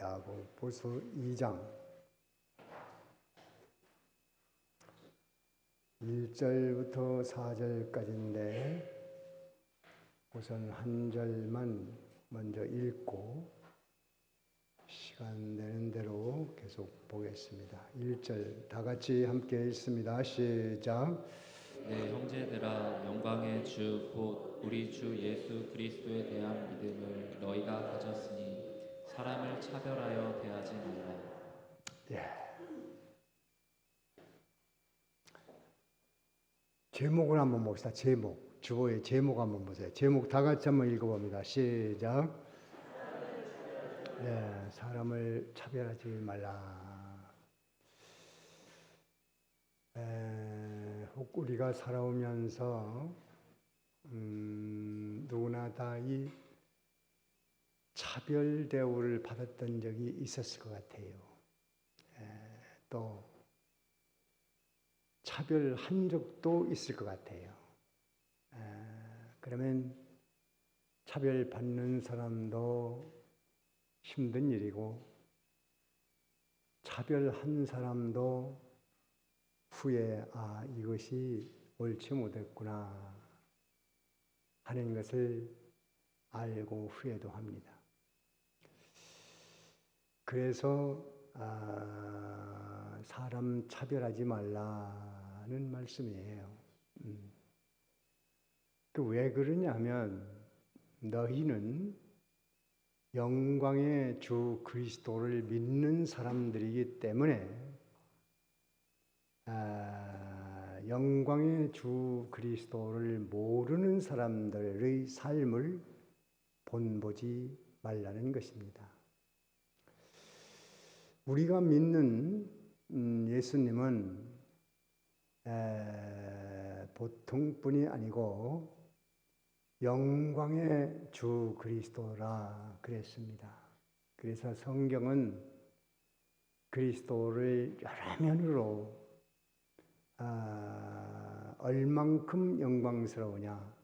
야고보서 2장 1절부터 4절까지인데 우선 한 절만 먼저 읽고 시간 되는 대로 계속 보겠습니다. 1절 다 같이 함께 읽습니다. 시작. 내 형제들아, 영광의 주 곧 우리 주 예수 그리스도에 대한 믿음을 너희가 가졌으니 사람을 차별하여 대하지 말라. 제목을 한번 봅시다. 제목, 주보의 제목 한번 보세요. 제목 다 같이 한번 읽어봅니다. 시작. 사람을 차별하지 말라. 혹 우리가 살아오면서 누구나 다 이 차별 대우를 받았던 적이 있었을 것 같아요. 또 차별한 적도 있을 것 같아요. 그러면 차별받는 사람도 힘든 일이고 차별한 사람도 후에 이것이 옳지 못했구나 하는 것을 알고 후회도 합니다. 그래서 사람 차별하지 말라는 말씀이에요. 왜 그러냐면 너희는 영광의 주 그리스도를 믿는 사람들이기 때문에 영광의 주 그리스도를 모르는 사람들의 삶을 본보지 말라는 것입니다. 우리가 믿는 예수님은 보통뿐이 아니고 영광의 주 그리스도라 그랬습니다. 그래서 성경은 그리스도를 여러 면으로 얼만큼 영광스러우냐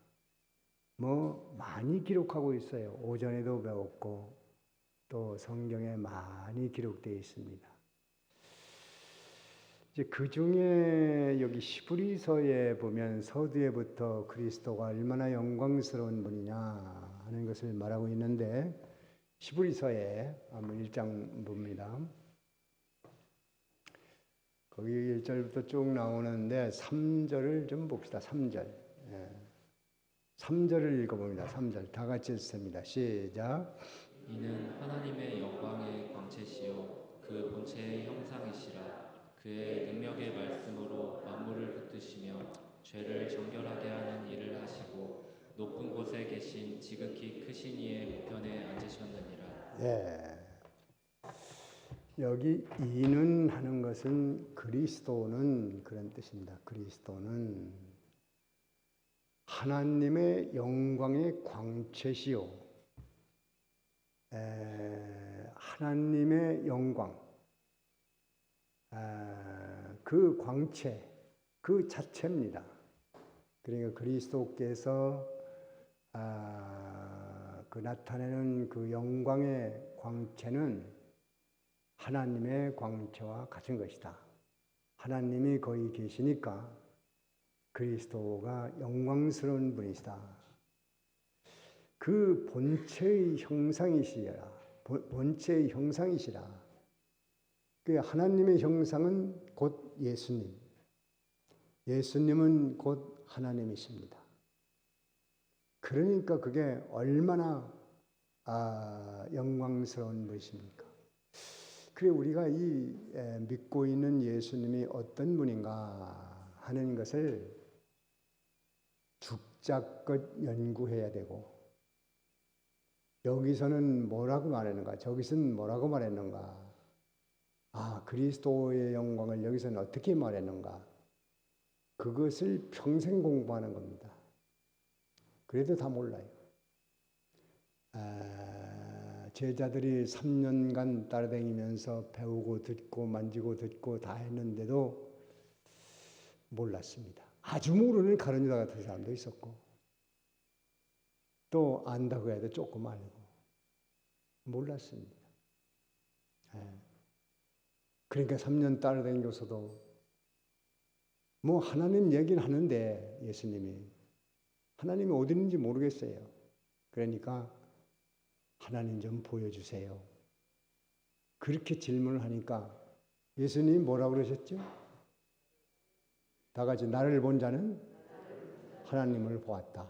많이 기록하고 있어요. 오전에도 배웠고 또 성경에 많이 기록되어 있습니다. 이제 그 중에 여기 히브리서에 보면 서두에부터 그리스도가 얼마나 영광스러운 분이냐 하는 것을 말하고 있는데 히브리서에 한번 1장 봅니다. 거기 1절부터 쭉 나오는데 3절을 좀 봅시다. 3절. 3절을 읽어봅니다. 3절 다 같이 읽습니다. 시작. 이는 하나님의 영광의 광채시요 그 본체의 형상이시라. 그의 능력의 말씀으로 만물을 붙드시며 죄를 정결하게 하는 일을 하시고 높은 곳에 계신 지극히 크신 이의 우편에 앉으셨느니라. 여기 이는 하는 것은 그리스도는 그런 뜻입니다. 그리스도는 하나님의 영광의 광채시요 하나님의 영광 그 광채 그 자체입니다. 그러니까 그리스도께서 그 나타내는 그 영광의 광채는 하나님의 광채와 같은 것이다. 하나님이 거기 계시니까 그리스도가 영광스러운 분이시다. 그 본체의 형상이시라. 본체의 형상이시라. 그 하나님의 형상은 곧 예수님. 예수님은 곧 하나님이십니다. 그러니까 그게 얼마나 영광스러운 것입니까? 그래 우리가 이 믿고 있는 예수님이 어떤 분인가 하는 것을 죽자껏 연구해야 되고 여기서는 뭐라고 말했는가 저기서는 뭐라고 말했는가 그리스도의 영광을 여기서는 어떻게 말했는가 그것을 평생 공부하는 겁니다. 그래도 다 몰라요. 제자들이 3년간 따라다니면서 배우고 듣고 만지고 듣고 다 했는데도 몰랐습니다. 아주 모르는 가룟 유다 같은 사람도 있었고 또 안다고 해도 조금 알고 몰랐습니다. 그러니까 3년 따라다니고서도 뭐 하나님 얘기는 하는데 예수님이 하나님이 어디 있는지 모르겠어요. 그러니까 하나님 좀 보여주세요. 그렇게 질문을 하니까 예수님이 뭐라고 그러셨죠? 다 같이 나를 본 자는 하나님을 보았다.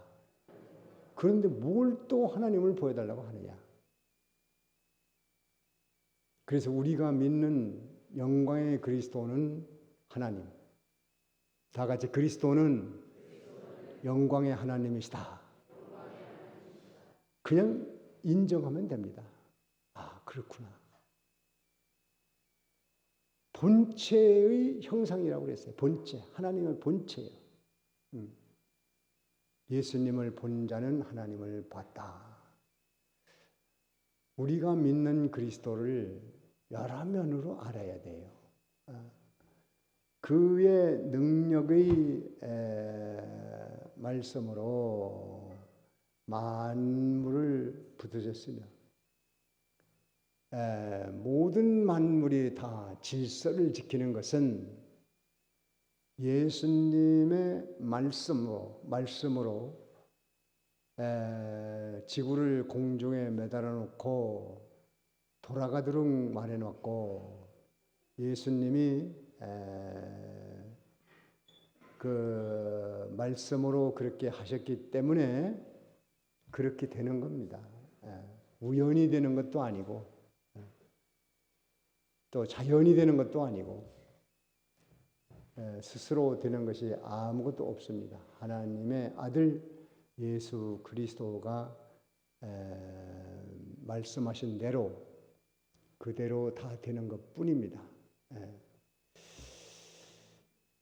그런데 뭘 또 하나님을 보여달라고 하느냐? 그래서 우리가 믿는 영광의 그리스도는 하나님. 다 같이 그리스도는 영광의 하나님이시다. 그냥 인정하면 됩니다. 아, 그렇구나. 본체의 형상이라고 그랬어요. 본체. 하나님의 본체예요. 예수님을 본 자는 하나님을 봤다. 우리가 믿는 그리스도를 여러 면으로 알아야 돼요. 그의 능력의 말씀으로 만물을 붙드셨으며 모든 만물이 다 질서를 지키는 것은 예수님의 말씀으로 지구를 공중에 매달아 놓고 돌아가도록 말해 놓고 예수님이 그 말씀으로 그렇게 하셨기 때문에 그렇게 되는 겁니다. 우연히 되는 것도 아니고 또 자연이 되는 것도 아니고 스스로 되는 것이 아무것도 없습니다. 하나님의 아들 예수 그리스도가 말씀하신 대로 그대로 다 되는 것뿐입니다.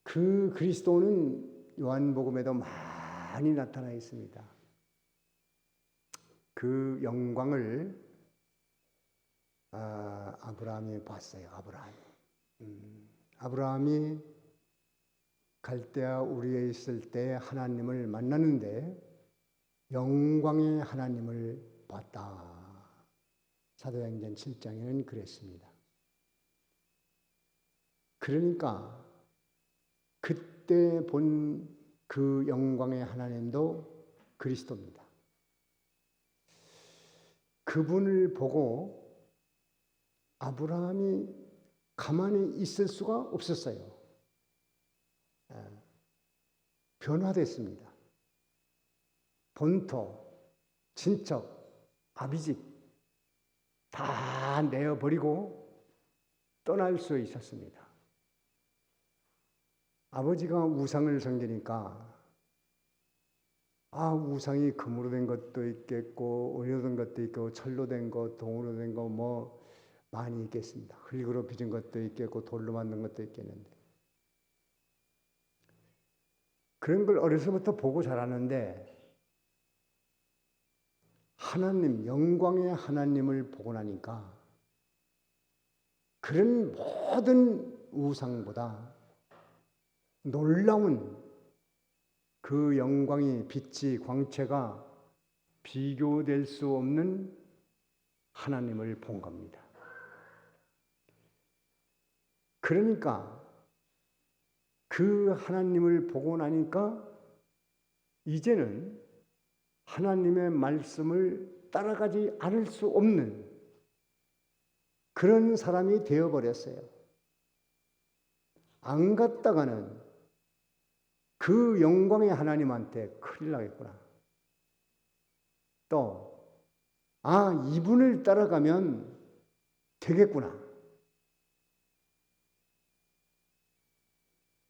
그 그리스도는 요한복음에도 많이 나타나 있습니다. 그 영광을 아브라함이 봤어요. 아브라함이 갈대아 우리에 있을 때 하나님을 만났는데 영광의 하나님을 봤다. 사도행전 7장에는 그랬습니다. 그러니까 그때 본 그 영광의 하나님도 그리스도입니다. 그분을 보고 아브라함이 가만히 있을 수가 없었어요. 변화됐습니다. 본토, 친척, 아비집 다 내어버리고 떠날 수 있었습니다. 아버지가 우상을 섬기니까 우상이 금으로 된 것도 있겠고 은으로 된 것도 있고 철로 된 것, 동으로 된 거 뭐 많이 있겠습니다. 흙으로 빚은 것도 있겠고 돌로 만든 것도 있겠는데 그런 걸 어려서부터 보고 자랐는데 하나님, 영광의 하나님을 보고 나니까 그런 모든 우상보다 놀라운 그 영광이 빛이 광채가 비교될 수 없는 하나님을 본 겁니다. 그러니까 그 하나님을 보고 나니까 이제는 하나님의 말씀을 따라가지 않을 수 없는 그런 사람이 되어버렸어요. 안 갔다가는 그 영광의 하나님한테 큰일 나겠구나. 또, 이분을 따라가면 되겠구나.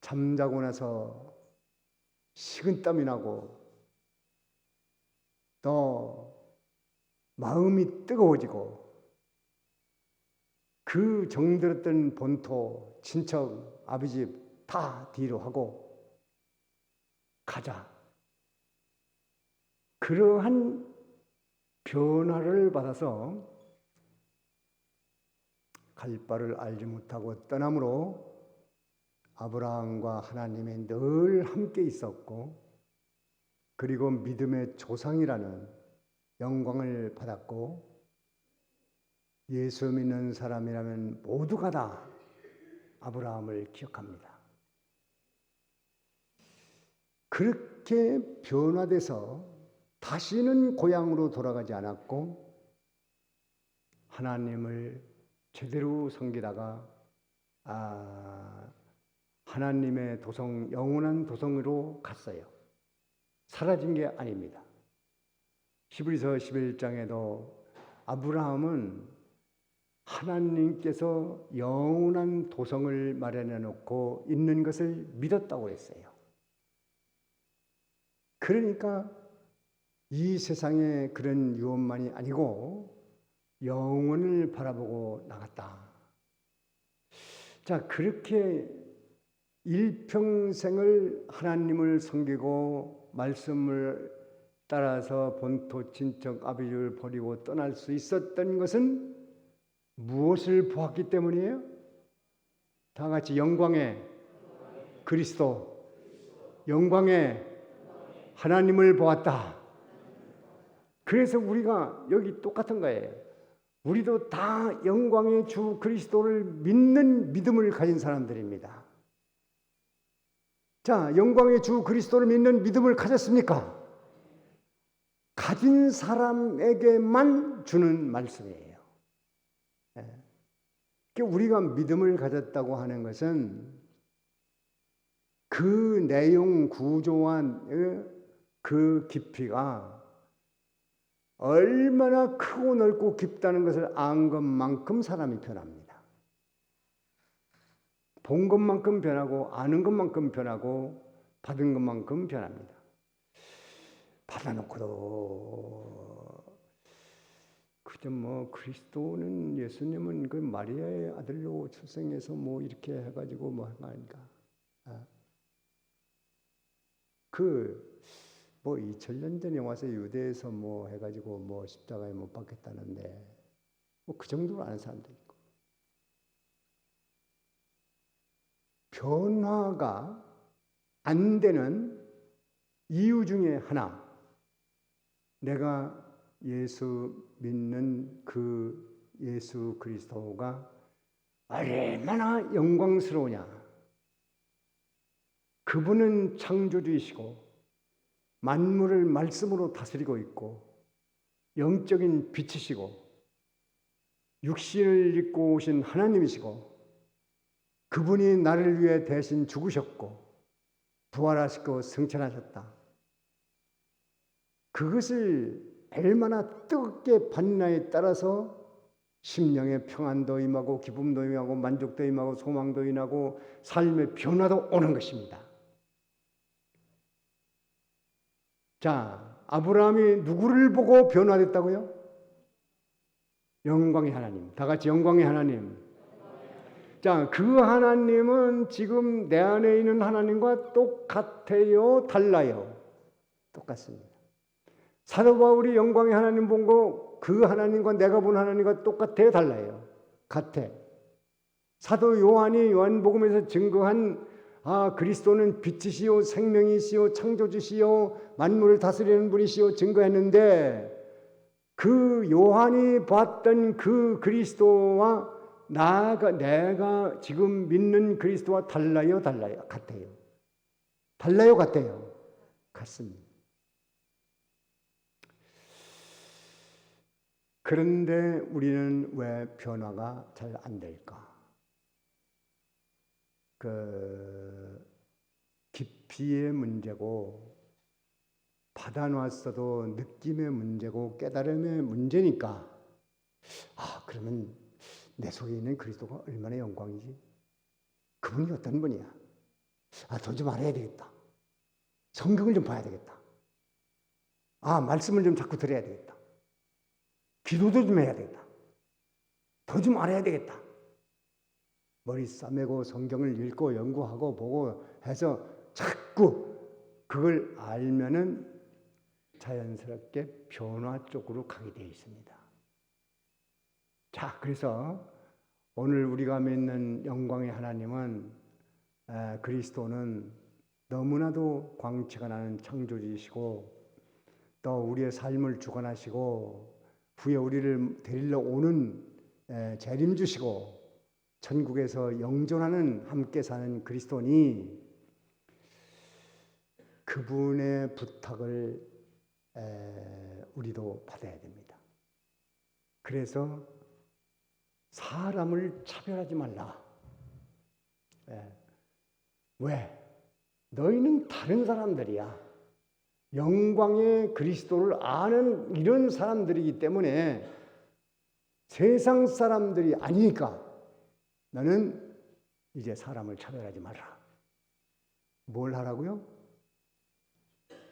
잠자고 나서 식은땀이 나고 또 마음이 뜨거워지고 그 정들었던 본토, 친척, 아버지 다 뒤로 하고 가자. 그러한 변화를 받아서 갈 바를 알지 못하고 떠남으로 아브라함과 하나님이 늘 함께 있었고 그리고 믿음의 조상이라는 영광을 받았고 예수 믿는 사람이라면 모두가 다 아브라함을 기억합니다. 그렇게 변화돼서 다시는 고향으로 돌아가지 않았고 하나님을 제대로 섬기다가 하나님의 도성, 영원한 도성으로 갔어요. 사라진 게 아닙니다. 히브리서 11장에도 아브라함은 하나님께서 영원한 도성을 마련해 놓고 있는 것을 믿었다고 했어요. 그러니까 이 세상의 그런 유업만이 아니고 영원을 바라보고 나갔다. 자, 그렇게 일평생을 하나님을 섬기고 말씀을 따라서 본토 친척 아비를 버리고 떠날 수 있었던 것은 무엇을 보았기 때문이에요? 다 같이 영광의 그리스도, 영광의 하나님을 보았다. 그래서 우리가 여기 똑같은 거예요. 우리도 다 영광의 주 그리스도를 믿는 믿음을 가진 사람들입니다. 자, 영광의 주 그리스도를 믿는 믿음을 가졌습니까? 가진 사람에게만 주는 말씀이에요. 우리가 믿음을 가졌다고 하는 것은 그 내용 구조와 그 깊이가 얼마나 크고 넓고 깊다는 것을 안 것만큼 사람이 변합니다. 본 것만큼 변하고 아는 것만큼 변하고 받은 것만큼 변합니다. 받아놓고도 그저 뭐 그리스도는 예수님은 그 마리아의 아들로 출생해서 뭐 이렇게 해가지고 뭐 하니까 뭐 2000년 전에 와서 유대에서 뭐 해가지고 뭐 십자가에 못 박혔다는데 뭐 그 정도로 아는 사람도 있고 변화가 안 되는 이유 중에 하나, 내가 예수 믿는 그 예수 그리스도가 얼마나 영광스러우냐. 그분은 창조주이시고 만물을 말씀으로 다스리고 있고 영적인 빛이시고 육신을 입고 오신 하나님이시고 그분이 나를 위해 대신 죽으셨고 부활하시고 승천하셨다. 그것을 얼마나 뜨겁게 받느냐에 따라서 심령의 평안도 임하고 기쁨도 임하고 만족도 임하고 소망도 임하고 삶의 변화도 오는 것입니다. 자, 아브라함이 누구를 보고 변화됐다고요? 영광의 하나님. 다 같이 영광의 하나님. 자, 그 하나님은 지금 내 안에 있는 하나님과 똑같아요? 달라요? 똑같습니다. 사도 바울이 영광의 하나님 본 거 그 하나님과 내가 본 하나님과 똑같아요? 달라요? 같아. 사도 요한이 요한복음에서 증거한 그리스도는 빛이시요 생명이시요 창조주시요 만물을 다스리는 분이시요 증거했는데 그 요한이 봤던 그 그리스도와 내가 지금 믿는 그리스도와 달라요? 같아요? 달라요? 같아요? 같습니다. 그런데 우리는 왜 변화가 잘 안 될까? 깊이의 문제고 받아놨어도 느낌의 문제고 깨달음의 문제니까 그러면 내 속에 있는 그리스도가 얼마나 영광이지? 그분이 어떤 분이야? 더 좀 알아야 되겠다. 성경을 좀 봐야 되겠다. 말씀을 좀 자꾸 들어야 되겠다. 기도도 좀 해야 되겠다. 더 좀 알아야 되겠다. 머리 싸매고 성경을 읽고 연구하고 보고 해서 자꾸 그걸 알면은 자연스럽게 변화 쪽으로 가게 되어 있습니다. 자, 그래서 오늘 우리가 믿는 영광의 하나님은 그리스도는 너무나도 광채가 나는 창조주이시고 또 우리의 삶을 주관하시고 후에 우리를 데리러 오는 재림 주시고 천국에서 영존하는 함께 사는 그리스도니 그분의 부탁을 우리도 받아야 됩니다. 그래서 사람을 차별하지 말라. 왜? 너희는 다른 사람들이야. 영광의 그리스도를 아는 이런 사람들이기 때문에 세상 사람들이 아니니까 너는 이제 사람을 차별하지 말라. 뭘 하라고요?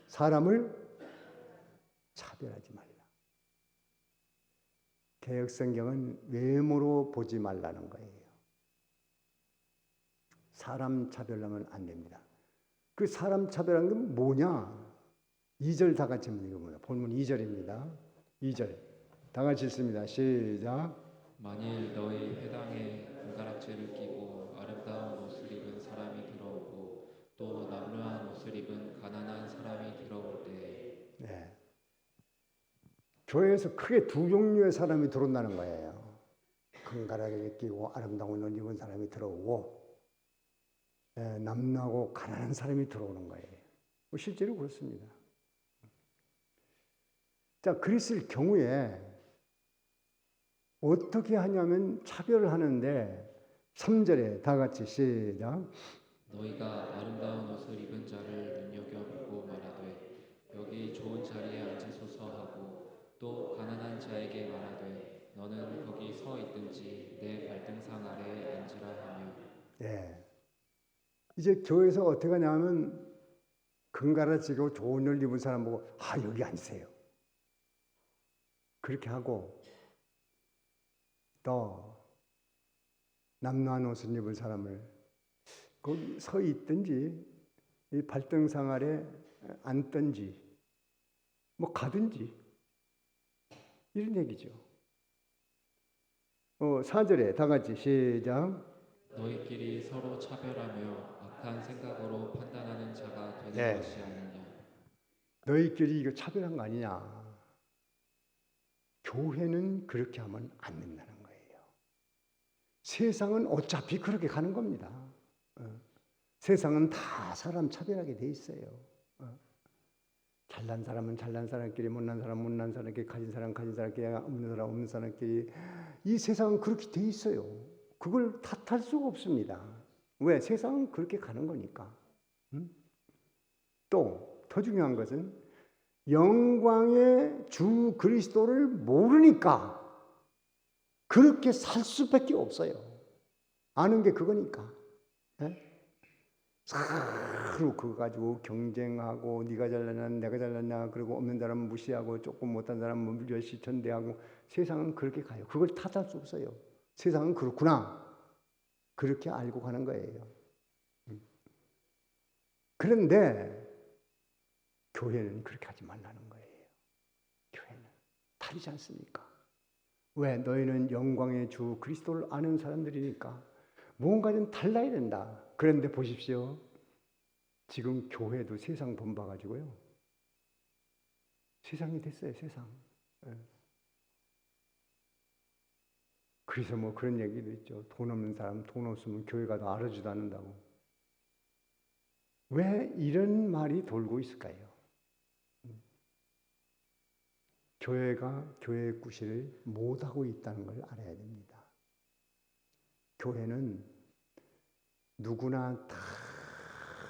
사람을 차별하지 말라. 개역성경은 외모로 보지 말라는 거예요. 사람 차별하면 안 됩니다. 그 사람 차별하는 건 뭐냐? 2절 다 같이 읽어보세요. 본문 2절입니다. 2절 다 같이 읽습니다. 시작. 만일 너희 회당에 금가락지를 끼고 아름다운 옷을 입은 사람이 들어오고 또 남루한 옷을 입은 가난한 사람이 들어올 때 교회에서 크게 두 종류의 사람이 들어온다는 거예요. 금가락지를 끼고 아름다운 옷을 입은 사람이 들어오고 남루하고 가난한 사람이 들어오는 거예요. 실제로 그렇습니다. 자, 그랬을 경우에 어떻게 하냐면 차별을 하는데 3절에 다 같이 시작. 너희가 아름다운 옷을 입은 자를 눈여겨보고 말하되 여기 좋은 자리에 앉으소서 하고 또 가난한 자에게 말하되 너는 거기 서 있든지 내 발등상 아래에 앉으라 하며. 이제 교회에서 어떻게 하냐면 금가라지고 좋은 옷을 입은 사람 보고 여기 앉으세요. 그렇게 하고 또 남루한 옷을 입은 사람을 거기 서 있든지 이 발등상 아래 앉든지 뭐 가든지 이런 얘기죠. 4절에 다 같이 시작. 너희끼리 서로 차별하며 악한 생각으로 판단하는 자가 되는 것이 아니냐. 너희끼리 이거 차별한 거 아니냐. 교회는 그렇게 하면 안 된다는 거예요. 세상은 어차피 그렇게 가는 겁니다. 세상은 다 사람 차별하게 돼 있어요. 잘난 사람은 잘난 사람끼리, 못난 사람은 못난 사람끼리, 가진 사람은 가진 사람끼리, 없는 사람은 없는 사람끼리. 이 세상은 그렇게 돼 있어요. 그걸 탓할 수가 없습니다. 왜? 세상은 그렇게 가는 거니까. 또 더 중요한 것은 영광의 주 그리스도를 모르니까 그렇게 살 수밖에 없어요. 아는 게 그거니까. 서로 그거 가지고 경쟁하고 네가 잘났냐 내가 잘났냐 그리고 없는 사람은 무시하고 조금 못한 사람은 멸시천대하고 세상은 그렇게 가요. 그걸 탓할 수 없어요. 세상은 그렇구나. 그렇게 알고 가는 거예요. 그런데 교회는 그렇게 하지 말라는 거예요. 교회는 다르지 않습니까? 왜? 너희는 영광의 주 그리스도를 아는 사람들이니까 뭔가 좀 달라야 된다. 그런데 보십시오. 지금 교회도 세상 돈 봐가지고요. 세상이 됐어요, 세상. 그래서 뭐 그런 얘기도 있죠. 돈 없는 사람, 돈 없으면 교회가 더 알아주지도 않는다고. 왜 이런 말이 돌고 있을까요? 교회가 교회의 구실을 못하고 있다는 걸 알아야 됩니다. 교회는 누구나 다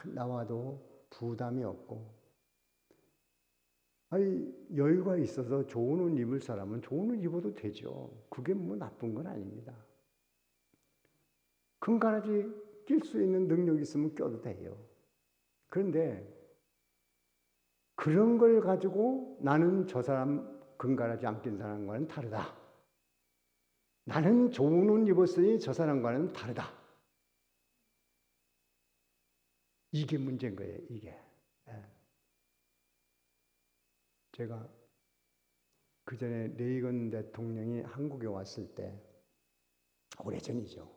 나와도 부담이 없고 여유가 있어서 좋은 옷 입을 사람은 좋은 옷 입어도 되죠. 그게 뭐 나쁜 건 아닙니다. 금가라지 낄 수 있는 능력이 있으면 껴도 돼요. 그런데 그런 걸 가지고 나는 저 사람 금가라지 안 낀 사람과는 다르다. 나는 좋은 옷 입었으니 저 사람과는 다르다. 이게 문제인 거예요, 이게. 제가 그 전에 레이건 대통령이 한국에 왔을 때, 오래전이죠.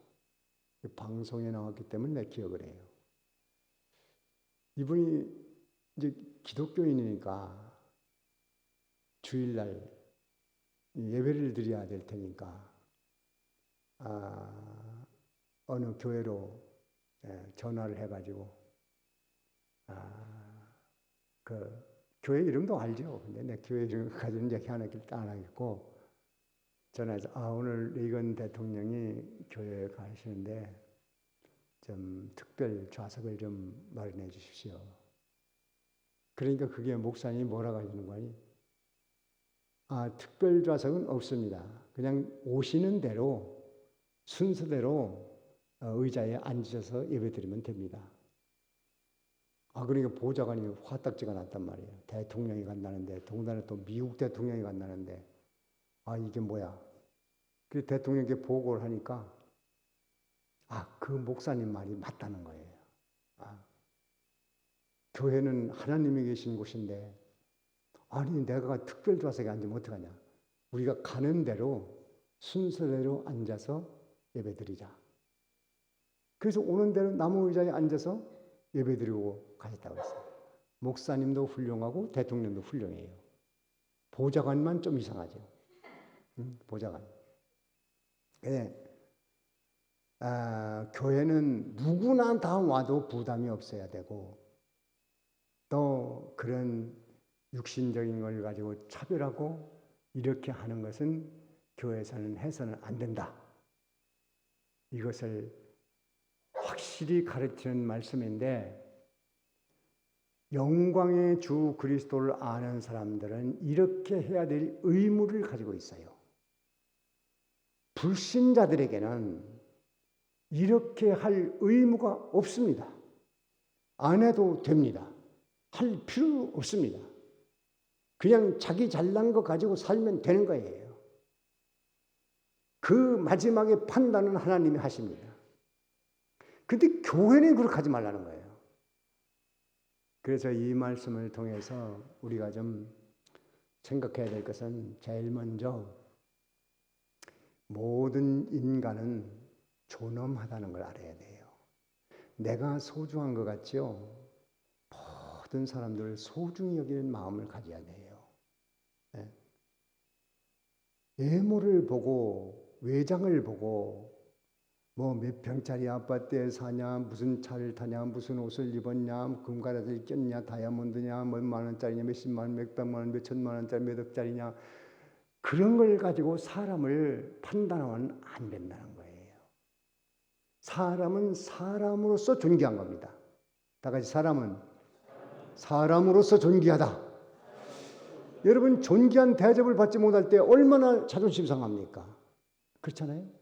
방송에 나왔기 때문에 내 기억을 해요. 이분이 이제 기독교인이니까 주일날 예배를 드려야 될 테니까 어느 교회로 전화를 해가지고 그 교회 이름도 알죠. 근데 내 교회 이름 가지고 얘기하는 안 하겠고 전화해서 오늘 레이건 대통령이 교회에 가시는데 좀 특별 좌석을 좀 마련해 주십시오. 그러니까 그게 목사님이 뭐라고 하시는 거니? 특별 좌석은 없습니다. 그냥 오시는 대로 순서대로 의자에 앉으셔서 예배드리면 됩니다. 그러니까 보좌관이 화딱지가 났단 말이에요. 대통령이 간다는데, 동단에 또 미국 대통령이 간다는데, 이게 뭐야? 그 대통령께 보고를 하니까, 그 목사님 말이 맞다는 거예요. 교회는 하나님이 계신 곳인데, 아니, 내가 특별 좌석에 앉으면 어떡하냐? 우리가 가는 대로, 순서대로 앉아서 예배드리자. 그래서 오는 대로 나무 의자에 앉아서 예배드리고 가셨다고 했어요. 목사님도 훌륭하고 대통령도 훌륭해요. 보좌관만 좀 이상하죠. 보좌관. 교회는 누구나 다 와도 부담이 없어야 되고 또 그런 육신적인 걸 가지고 차별하고 이렇게 하는 것은 교회에서는 해서는 안 된다. 이것을 확실히 가르치는 말씀인데 영광의 주 그리스도를 아는 사람들은 이렇게 해야 될 의무를 가지고 있어요. 불신자들에게는 이렇게 할 의무가 없습니다. 안 해도 됩니다. 할 필요 없습니다. 그냥 자기 잘난 거 가지고 살면 되는 거예요. 그 마지막에 판단은 하나님이 하십니다. 근데 교회는 그렇게 하지 말라는 거예요. 그래서 이 말씀을 통해서 우리가 좀 생각해야 될 것은 제일 먼저 모든 인간은 존엄하다는 걸 알아야 돼요. 내가 소중한 것 같죠? 모든 사람들을 소중히 여기는 마음을 가져야 돼요. 외모를 보고 외장을 보고 몇 평짜리 아파트에 사냐, 무슨 차를 타냐, 무슨 옷을 입었냐, 금가락을 꼈냐, 다이아몬드냐, 몇만 원짜리냐, 몇십만 원, 몇백만 원, 몇천만 원짜리, 몇 억짜리냐 그런 걸 가지고 사람을 판단하면 안 된다는 거예요. 사람은 사람으로서 존귀한 겁니다. 다 같이 사람은 사람으로서 존귀하다. 여러분 존귀한 대접을 받지 못할 때 얼마나 자존심 상합니까? 그렇잖아요.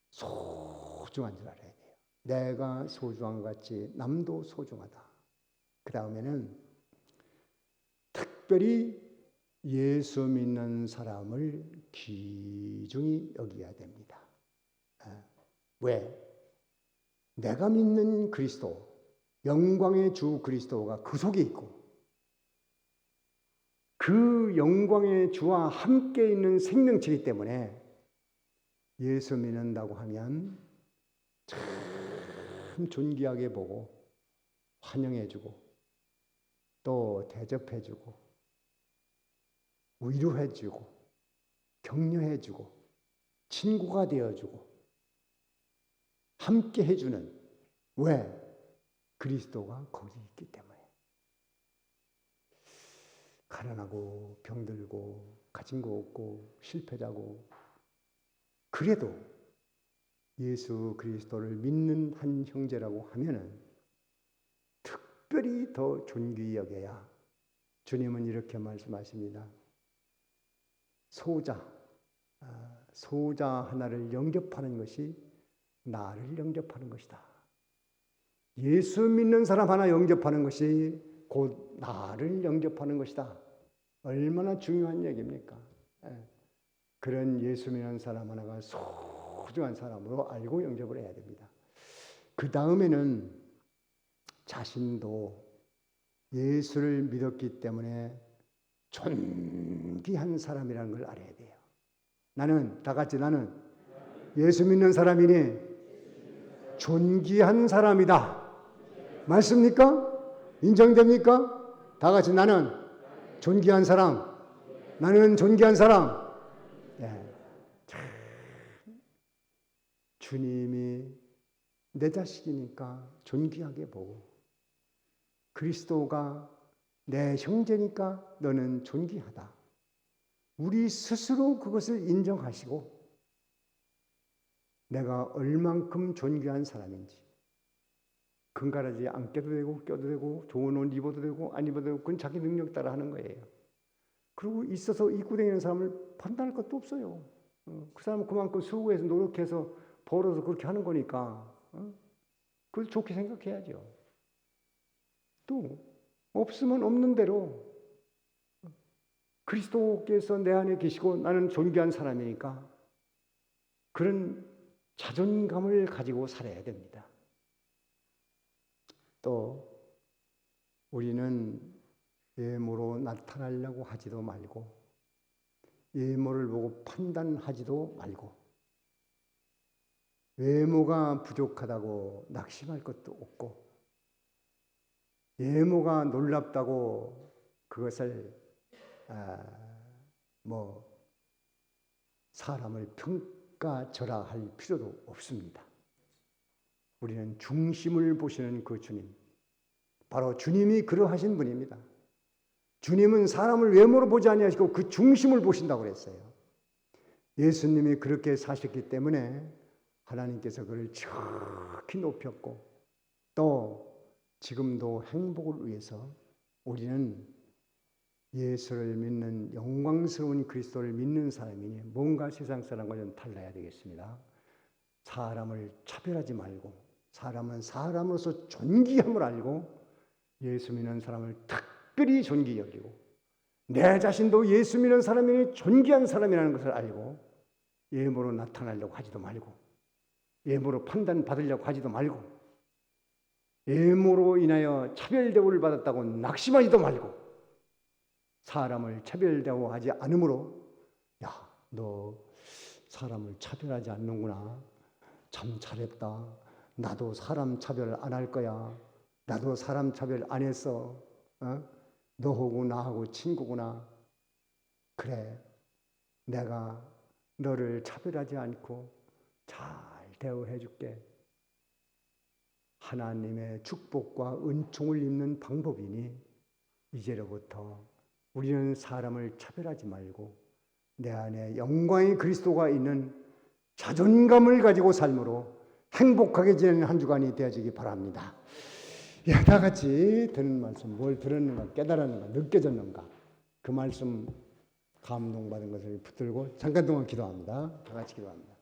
소중한 줄 알아야 돼요. 내가 소중한 것 같이 남도 소중하다. 그 다음에는 특별히 예수 믿는 사람을 귀중히 여겨야 됩니다. 왜? 내가 믿는 그리스도, 영광의 주 그리스도가 그 속에 있고 그 영광의 주와 함께 있는 생명체이기 때문에 예수 믿는다고 하면 참 존귀하게 보고 환영해주고 또 대접해주고 위로해주고 격려해주고 친구가 되어주고 함께 해주는 왜? 그리스도가 거기 있기 때문에. 가난하고 병들고 가진 거 없고 실패자고 그래도 예수 그리스도를 믿는 한 형제라고 하면은 특별히 더 존귀히 여겨야 주님은 이렇게 말씀하십니다. 소자 하나를 영접하는 것이 나를 영접하는 것이다. 예수 믿는 사람 하나 영접하는 것이 곧 나를 영접하는 것이다. 얼마나 중요한 얘기입니까? 그런 예수 믿는 사람 하나가 소중한 사람으로 알고 영접을 해야 됩니다. 그 다음에는 자신도 예수를 믿었기 때문에 존귀한 사람이라는 걸 알아야 돼요. 다 같이 나는 예수 믿는 사람이니 존귀한 사람이다. 맞습니까? 인정됩니까? 다 같이 나는 존귀한 사람. 나는 존귀한 사람. 주님이 내 자식이니까 존귀하게 보고 그리스도가 내 형제니까 너는 존귀하다. 우리 스스로 그것을 인정하시고 내가 얼만큼 존귀한 사람인지 금가라지 안 껴도 되고 껴도 되고 좋은 옷 입어도 되고 안 입어도 되고 그건 자기 능력 따라 하는 거예요. 그리고 있어서 입고 다니는 사람을 판단할 것도 없어요. 그 사람은 그만큼 수고해서 노력해서 벌어서 그렇게 하는 거니까 그걸 좋게 생각해야죠. 또 없으면 없는 대로 그리스도께서 내 안에 계시고 나는 존귀한 사람이니까 그런 자존감을 가지고 살아야 됩니다. 또 우리는 외모로 나타나려고 하지도 말고 외모를 보고 판단하지도 말고 외모가 부족하다고 낙심할 것도 없고 외모가 놀랍다고 그것을 사람을 평가절하할 필요도 없습니다. 우리는 중심을 보시는 그 주님, 바로 주님이 그러하신 분입니다. 주님은 사람을 외모로 보지 아니하시고 그 중심을 보신다고 그랬어요. 예수님이 그렇게 사셨기 때문에 하나님께서 그를 지극히 높였고 또 지금도 행복을 위해서 우리는 예수를 믿는 영광스러운 그리스도를 믿는 사람이니 뭔가 세상 사람과 좀 달라야 되겠습니다. 사람을 차별하지 말고 사람은 사람으로서 존귀함을 알고 예수 믿는 사람을 특별히 존귀 여기고 내 자신도 예수 믿는 사람이 존귀한 사람이라는 것을 알고 외모로 나타나려고 하지도 말고 외모로 판단받으려고 하지도 말고 외모로 인하여 차별대우를 받았다고 낙심하지도 말고 사람을 차별대우하지 않으므로 야, 너 사람을 차별하지 않는구나. 참 잘했다. 나도 사람 차별 안 할 거야. 나도 사람 차별 안 했어. 너하고 나하고 친구구나. 그래, 내가 너를 차별하지 않고 잘 대우해 줄게. 하나님의 축복과 은총을 입는 방법이니 이제로부터 우리는 사람을 차별하지 말고 내 안에 영광의 그리스도가 있는 자존감을 가지고 삶으로 행복하게 지내는 한 주간이 되어지기 바랍니다. 다 같이 듣는 말씀, 뭘 들었는가, 깨달았는가, 느껴졌는가 그 말씀 감동받은 것을 붙들고 잠깐 동안 기도합니다. 다 같이 기도합니다.